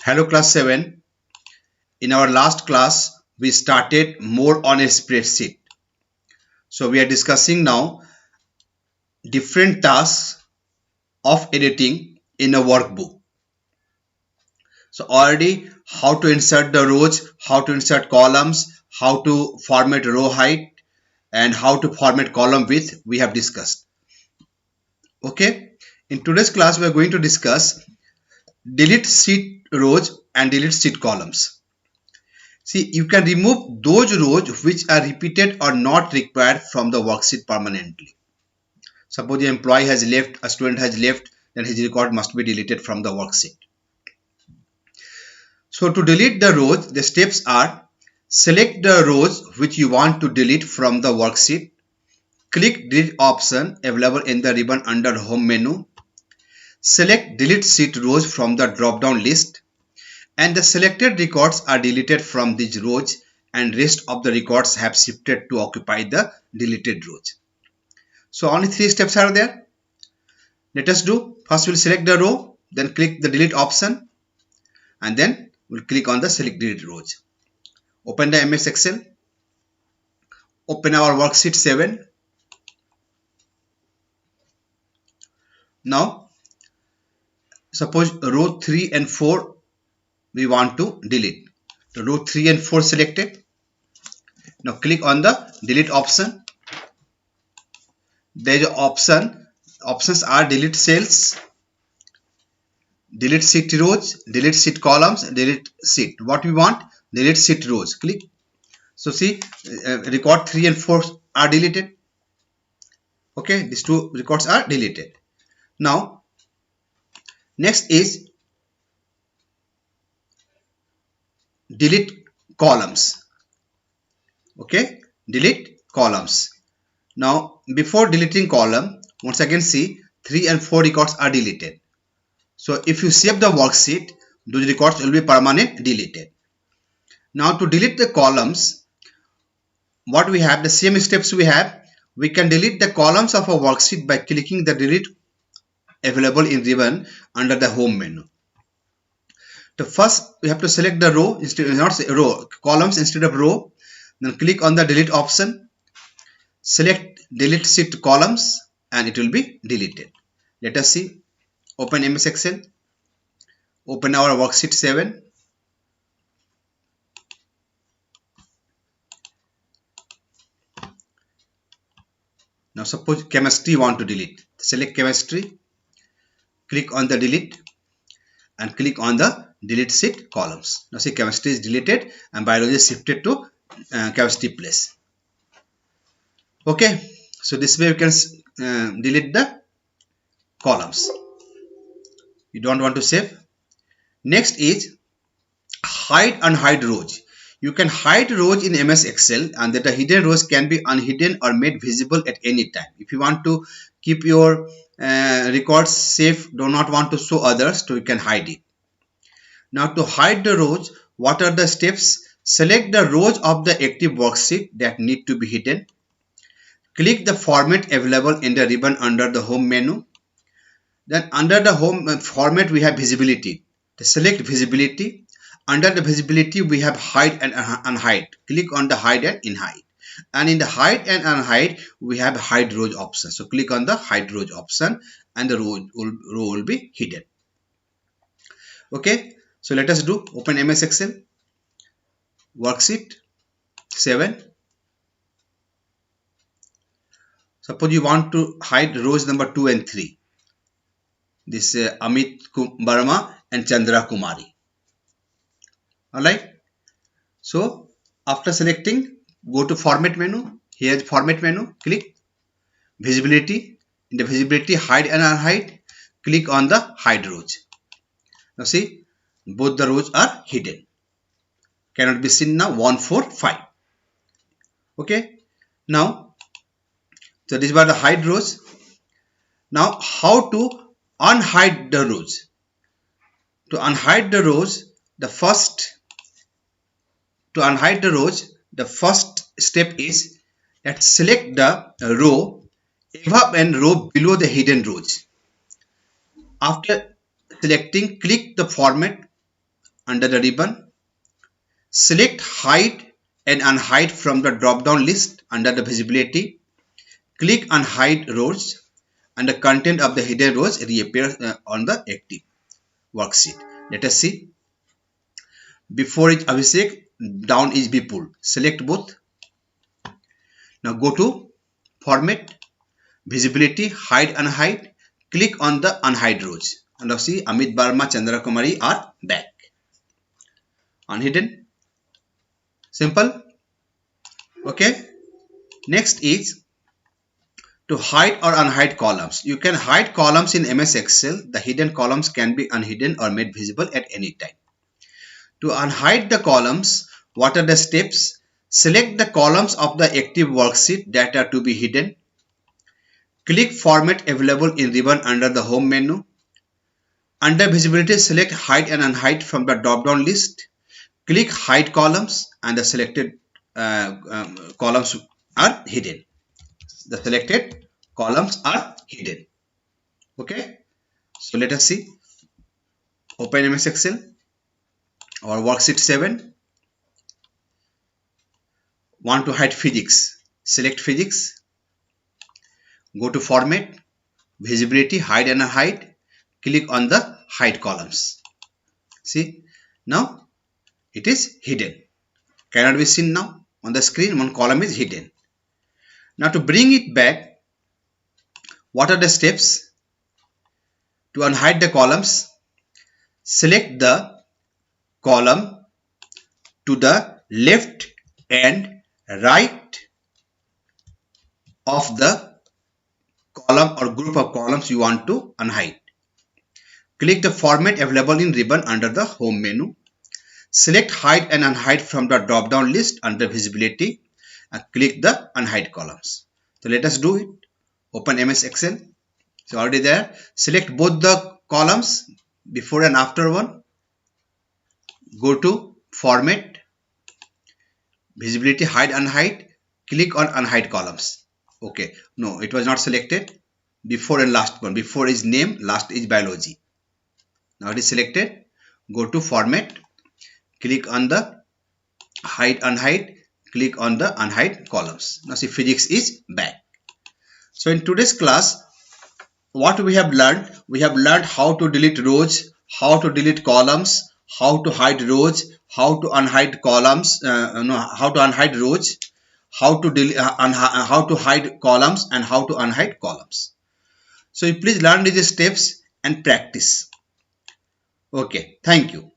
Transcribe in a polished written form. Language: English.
Hello class 7. In our last class, we started more on a spreadsheet. So we are discussing now different tasks of editing in a workbook. So already how to insert the rows, how to insert columns, how to format row height and how to format column width we have discussed. Okay. In today's class, we are going to discuss delete sheet rows and delete sheet columns. See, you can remove those rows which are repeated or not required from the worksheet permanently. Suppose the employee has left, a student has left, then his record must be deleted from the worksheet. So to delete the rows, the steps are: select the rows which you want to delete from the worksheet. Click delete option available in the ribbon under home menu. Select delete sheet rows from the drop down list. And the selected records are deleted from these rows and rest of the records have shifted to occupy the deleted rows. So only 3 steps are there. Let us do. First we'll select the row, then click the delete option and then we'll click on the select delete rows. Open the MS Excel. Open our worksheet 7. Now suppose row 3 and 4 we want to delete. The row 3 and 4 selected. Now click on the delete option. There is an option. Options are delete cells, delete sheet rows, delete sheet columns, delete sheet. What we want? Delete sheet rows. Click. So see, record 3 and 4 are deleted. Okay, these two records are deleted. Now, next is delete columns. Okay, delete columns. Now, before deleting column, once again see 3 and 4 records are deleted. So if you save the worksheet, those records will be permanent deleted. Now to delete the columns, what we have, the same steps we have. We can delete the columns of a worksheet by clicking the delete available in ribbon under the home menu. The first we have to select the row instead, not row, columns instead of row. Then click on the delete option. Select delete sheet columns and it will be deleted. Let us see. Open MS Excel. Open our worksheet 7. Now suppose chemistry you want to delete. Select chemistry. Click on the delete and click on the delete sheet columns. Now see, chemistry is deleted and biology is shifted to chemistry place. Okay, so this way you can delete the columns. You don't want to save. Next is hide and unhide rows. You can hide rows in MS Excel and that the hidden rows can be unhidden or made visible at any time. If you want to keep your records safe, do not want to show others, so you can hide it. Now to hide the rows, what are the steps? Select the rows of the active worksheet that need to be hidden. Click the format available in the ribbon under the home menu. Then under the home format we have visibility. Select visibility. Under the visibility we have hide and unhide. Click on the hide and unhide. And in the hide and unhide we have hide rows option. So click on the hide rows option and the row will be hidden. Okay, so let us do. Open MS Excel. Worksheet 7. Suppose you want to hide rows number 2 and 3. This Amit Barma and Chandra Kumari. Alright. So after selecting, go to format menu. Here is format menu. Click visibility. In the visibility, hide and unhide. Click on the hide rows. Now see, both the rows are hidden. Cannot be seen now. 1, 4, 5. Okay. Now, so these were the hide rows. Now how to unhide the rows? To unhide the rows, the first step is that select the row above and row below the hidden rows. After selecting, click the format under the ribbon. Select hide and unhide from the drop down list under the visibility. Click on hide rows and the content of the hidden rows reappears on the active worksheet. Let us see. Before is Abhishek, down is Bipul. Select both. Now go to format, visibility, hide, unhide. Click on the unhide rows. And now see Amit Barma, Chandra Kumari are back. Unhidden. Simple. Okay. Next is to hide or unhide columns. You can hide columns in MS Excel. The hidden columns can be unhidden or made visible at any time. To unhide the columns, what are the steps? Select the columns of the active worksheet that are to be hidden. Click Format available in ribbon under the Home menu. Under Visibility, select Hide and Unhide from the drop-down list. Click Hide Columns and the selected columns are hidden. The selected columns are hidden. Okay. So let us see. Open MS Excel or worksheet 7. Want to hide physics. Select physics. Go to Format, Visibility, Hide and Unhide. Click on the Hide columns. See, now it is hidden. Cannot be seen now on the screen. One column is hidden. Now to bring it back, what are the steps? To unhide the columns, select the column to the left and right of the column or group of columns you want to unhide. Click the format available in ribbon under the Home menu. Select Hide and Unhide from the drop-down list under Visibility and click the Unhide columns. So let us do it. Open MS Excel. So already there. Select both the columns, before and after one. Go to Format, Visibility, Hide, Unhide. Click on Unhide columns. Okay. No, it was not selected. Before and last one. Before is name, last is biology. Now it is selected. Go to Format. Click on the Hide, Unhide. Click on the Unhide columns. Now see, physics is back. So in today's class, what we have learned? We have learned how to delete rows, how to delete columns, how to hide rows, how to unhide columns, how to unhide rows, how to hide columns, and how to unhide columns. So you please learn these steps and practice. Okay, thank you.